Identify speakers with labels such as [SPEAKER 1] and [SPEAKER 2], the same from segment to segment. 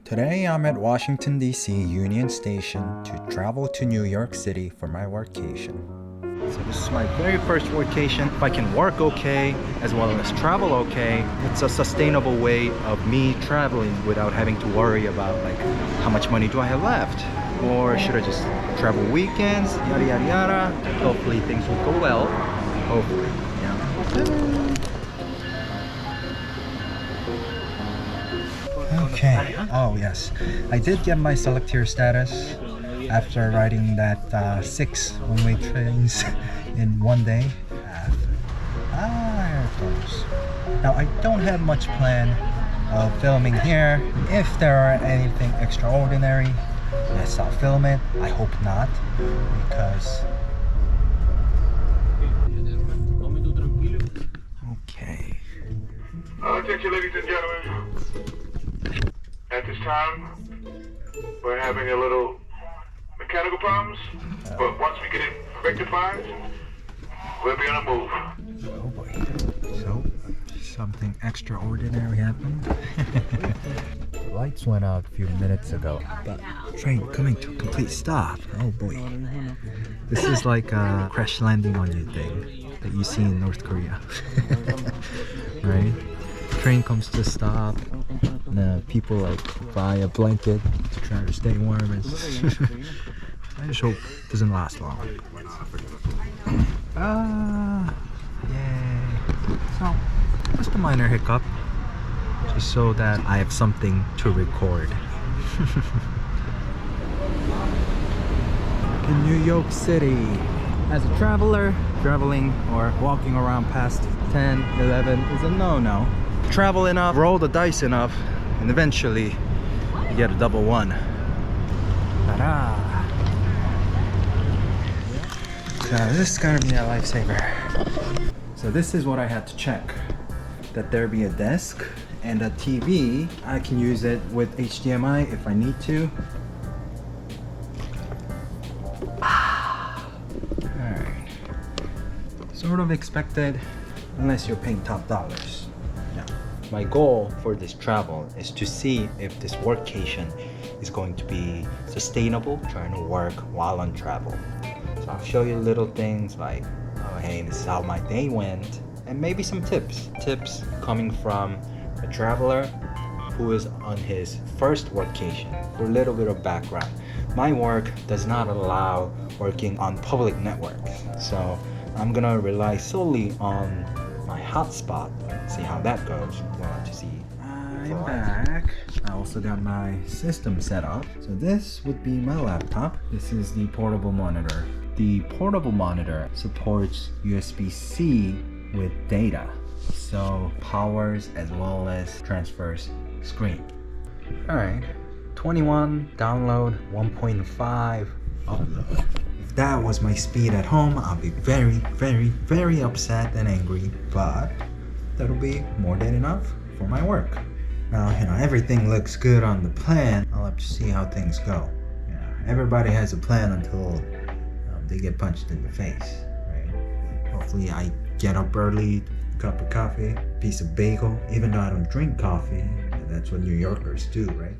[SPEAKER 1] Today I'm at Washington, D.C. Union Station to travel to New York City for my workation. So this is my very first workation. If I can work okay, as well as travel okay, it's a sustainable way of me traveling without having to worry about like how much money do I have left? Or should I just travel weekends, yada yada yada. Hopefully things will go well. Hopefully, yeah. Okay, oh yes, I did get my select here status after riding that 6 one-way trains in one day. Here it goes. Now I don't have much plan of filming here. If there are anything extraordinary, yes, I'll film it. I hope not, because... Okay.
[SPEAKER 2] Attention, ladies and gentlemen. At this time, we're having a little mechanical problems, but once we get it rectified, we'll be on the move.
[SPEAKER 1] Oh boy. So, something extraordinary happened. The lights went out a few minutes ago, but train coming to a complete stop. Oh boy. This is like a crash landing on you thing that you see in North Korea. Right? Train comes to a stop. People like buy a blanket to try to stay warm. I just hope it doesn't last long. Yay. So, just a minor hiccup, just so that I have something to record. In New York City, as a traveler, traveling or walking around past 10, 11 is a no-no. Travel enough, roll the dice enough, and eventually you get a double one. Ta-da! So this is gonna be a lifesaver. So this is what I had to check. That there be a desk and a TV. I can use it with HDMI if I need to. Alright. Sort of expected, unless you're paying top dollars. My goal for this travel is to see if this workation is going to be sustainable, trying to work while on travel. So I'll show you little things like, oh hey, this is how my day went, and maybe some tips. Tips coming from a traveler who is on his first workation. For a little bit of background, my work does not allow working on public networks, so I'm gonna rely solely on my hotspot. See how that goes. Well, to see. I'm back. I also got my system set up. So this would be my laptop. This is the portable monitor. The portable monitor supports USB-C with data, so powers as well as transfers screen. Alright, 21 download, 1.5 upload. If that was my speed at home, I'll be very, very, very upset and angry, but that'll be more than enough for my work. Now, everything looks good on the plan. I'll have to see how things go. Everybody has a plan until they get punched in the face, right? Hopefully I get up early, cup of coffee, piece of bagel, even though I don't drink coffee. That's what New Yorkers do, right?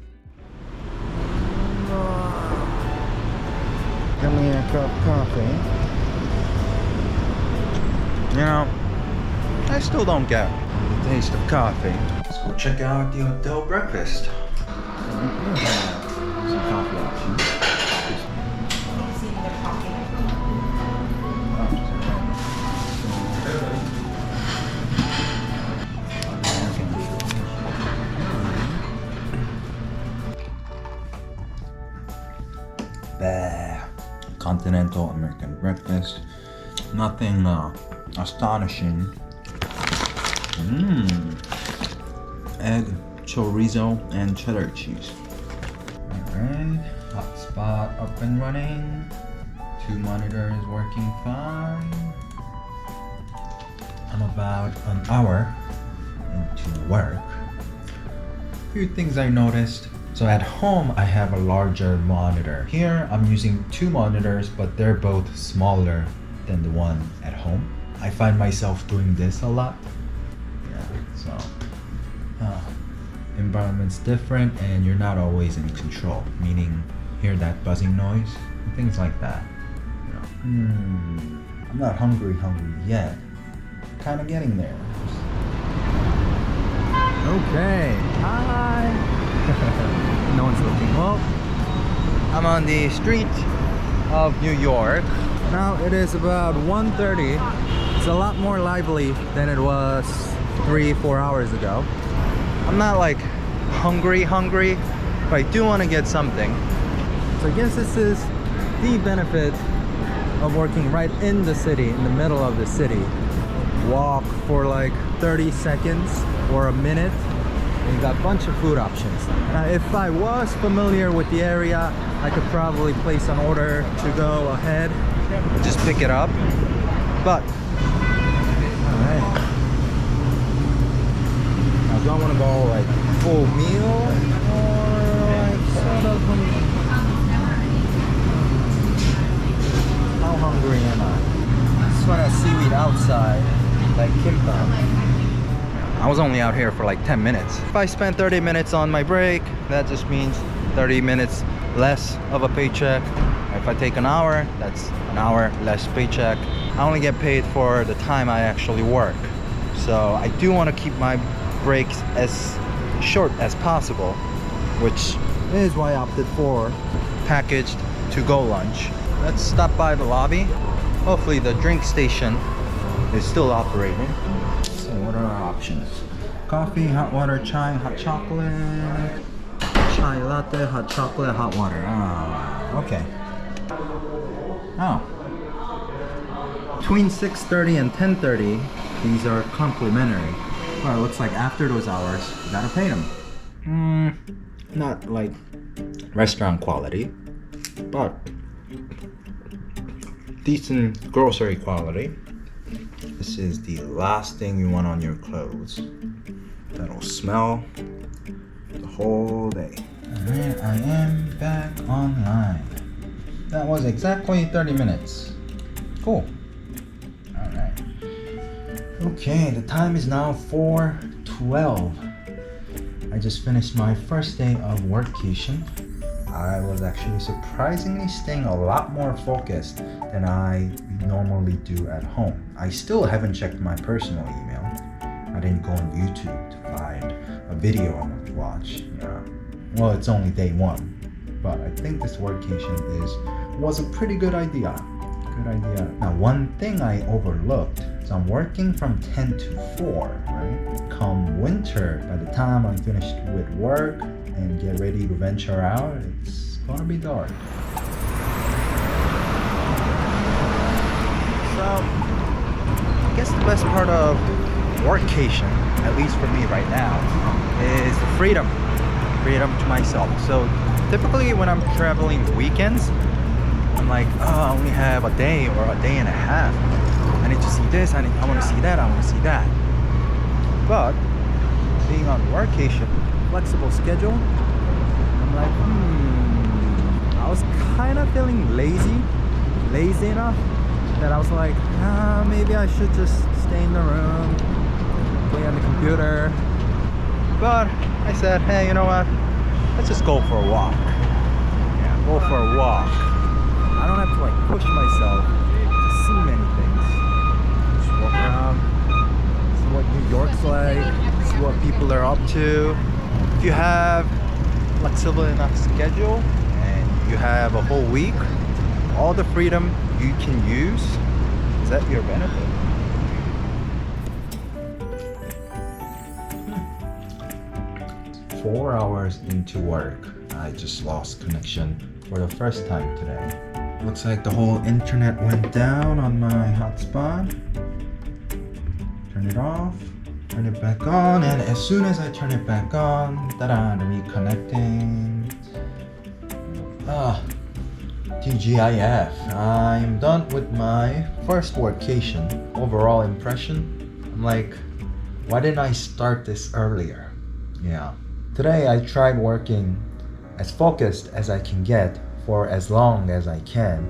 [SPEAKER 1] Give me a cup of coffee. I still don't get the taste of coffee. Let's go check out the hotel breakfast. Some coffee options. Continental American breakfast. Nothing astonishing. Egg, chorizo, and cheddar cheese. Alright, hotspot up and running. 2 monitors working fine. I'm about an hour into work. A few things I noticed. So at home, I have a larger monitor. Here, I'm using 2 monitors, but they're both smaller than the one at home. I find myself doing this a lot. Yeah, so environment's different and you're not always in control, meaning hear that buzzing noise, things like that. You know, I'm not hungry yet. Kind of getting there. Okay, hi. No one's looking. Well, I'm on the street of New York. Now it is about 1:30. It's a lot more lively than it was 3-4 hours ago. I'm not like hungry, but I do want to get something. So I guess this is the benefit of working right in the city, in the middle of the city. Walk for like 30 seconds or a minute, and you got a bunch of food options. Now if I was familiar with the area, I could probably place an order to go ahead and just pick it up, but alright. Now do I want to go like full meal or like sort of how hungry am I? I just want a seaweed outside like kimbap. I was only out here for like 10 minutes. If I spend 30 minutes on my break, that just means 30 minutes less of a paycheck. If I take an hour, that's an hour less paycheck. I only get paid for the time I actually work. So I do want to keep my breaks as short as possible, which is why I opted for packaged to-go lunch. Let's stop by the lobby. Hopefully the drink station is still operating. So what are our options? Coffee, hot water, chai, hot chocolate. Chai latte, hot chocolate, hot water. Okay. Oh. Between 6:30 and 10:30, these are complimentary. Well, it looks like after those hours, you gotta pay them. Not like restaurant quality, but decent grocery quality. This is the last thing you want on your clothes. That'll smell the whole day. Alright, I am back online. That was exactly 30 minutes. Cool. Alright. Okay, the time is now 4:12. I just finished my first day of workation. I was actually surprisingly staying a lot more focused than I normally do at home. I still haven't checked my personal email. I didn't go on YouTube to find a video I want to watch. Well, it's only day one, but I think this workation was a pretty good idea. Now, one thing I overlooked is I'm working from 10 to 4, right? Come winter, by the time I'm finished with work and get ready to venture out, it's gonna be dark. So, I guess the best part of workation, at least for me right now, is the freedom to myself. So typically when I'm traveling weekends, I'm like, oh, I only have a day or a day and a half. I need to see this, I want to see that, I want to see that. But being on workation, flexible schedule, I'm like, I was kind of feeling lazy enough that I was like, maybe I should just stay in the room, play on the computer. But I said, hey, you know what? Let's just go for a walk. Yeah, go for a walk. I don't have to like push myself to see many things. Just walk around, see what New York's like, see what people are up to. If you have flexible enough schedule and you have a whole week, all the freedom you can use is at your benefit. 4 hours into work, I just lost connection for the first time today. Looks like the whole internet went down on my hotspot. Turn it off, turn it back on, and as soon as I turn it back on, ta-da, reconnecting. TGIF, I'm done with my first workation. Overall impression, I'm like, why didn't I start this earlier? Yeah. Today I tried working as focused as I can get for as long as I can,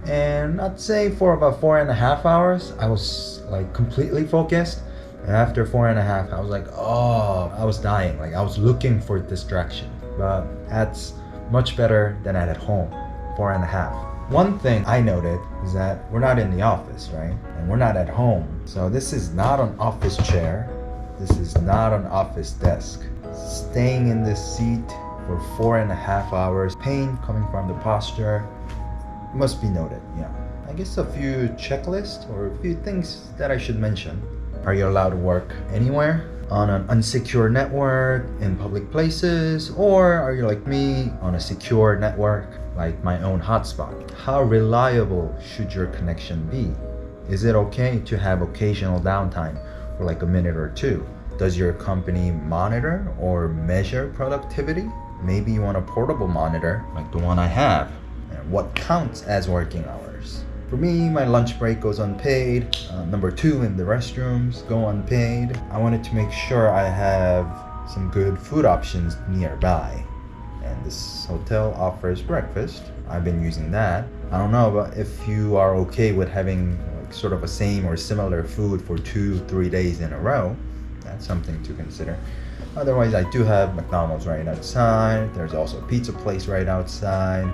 [SPEAKER 1] and I'd say for about 4.5 hours I was like completely focused, After 4.5, I was like, oh, I was dying. Like I was looking for distraction. But that's much better than at home. 4.5. One thing I noted is that we're not in the office, right? And we're not at home. So this is not an office chair. This is not an office desk. Staying in this seat for 4.5 hours, pain coming from the posture, must be noted. Yeah. I guess a few checklists or a few things that I should mention. Are you allowed to work anywhere? On an unsecure network, in public places, or are you like me on a secure network like my own hotspot? How reliable should your connection be? Is it okay to have occasional downtime for like a minute or two? Does your company monitor or measure productivity? Maybe you want a portable monitor like the one I have. And what counts as working hours? For me, my lunch break goes unpaid. Number 2, in the restrooms, go unpaid. I wanted to make sure I have some good food options nearby. And this hotel offers breakfast. I've been using that. I don't know, but if you are okay with having like sort of a same or similar food for 2-3 days in a row, that's something to consider. Otherwise, I do have McDonald's right outside. There's also a pizza place right outside.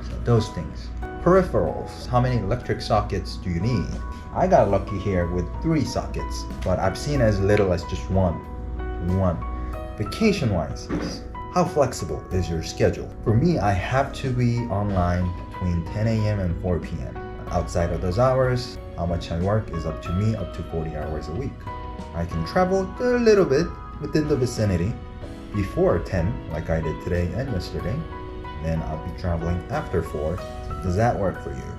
[SPEAKER 1] So those things. Peripherals. How many electric sockets do you need? I got lucky here with 3 sockets, but I've seen as little as just one. Vacation-wise, how flexible is your schedule? For me, I have to be online between 10 a.m. and 4 p.m. Outside of those hours, how much I work is up to me, up to 40 hours a week. I can travel a little bit within the vicinity before 10, like I did today and yesterday. Then I'll be traveling after 4. So does that work for you?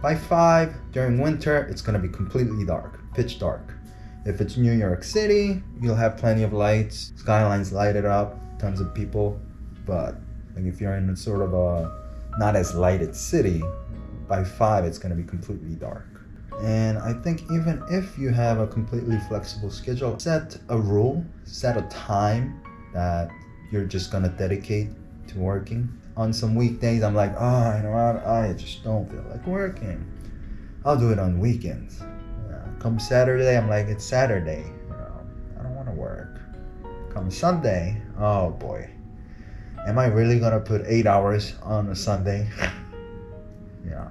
[SPEAKER 1] By 5, during winter, it's gonna be completely dark, pitch dark. If it's New York City, you'll have plenty of lights, skylines lighted up, tons of people. But like if you're in a sort of a not as lighted city, by 5, it's gonna be completely dark. And I think even if you have a completely flexible schedule, set a rule, set a time that you're just gonna dedicate to working. On some weekdays, I'm like, oh, you know what? I just don't feel like working. I'll do it on weekends. Come Saturday, I'm like, it's Saturday. I don't want to work. Come Sunday, oh boy. Am I really gonna put 8 hours on a Sunday? Yeah.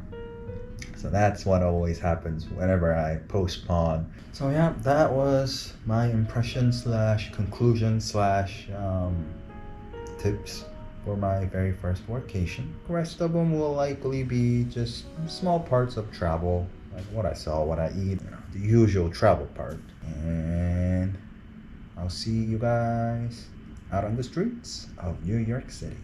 [SPEAKER 1] So that's what always happens whenever I postpone. So yeah, that was my impression / conclusion / tips for my very first workation. The rest of them will likely be just small parts of travel, like what I saw, what I eat, the usual travel part. And I'll see you guys out on the streets of New York City.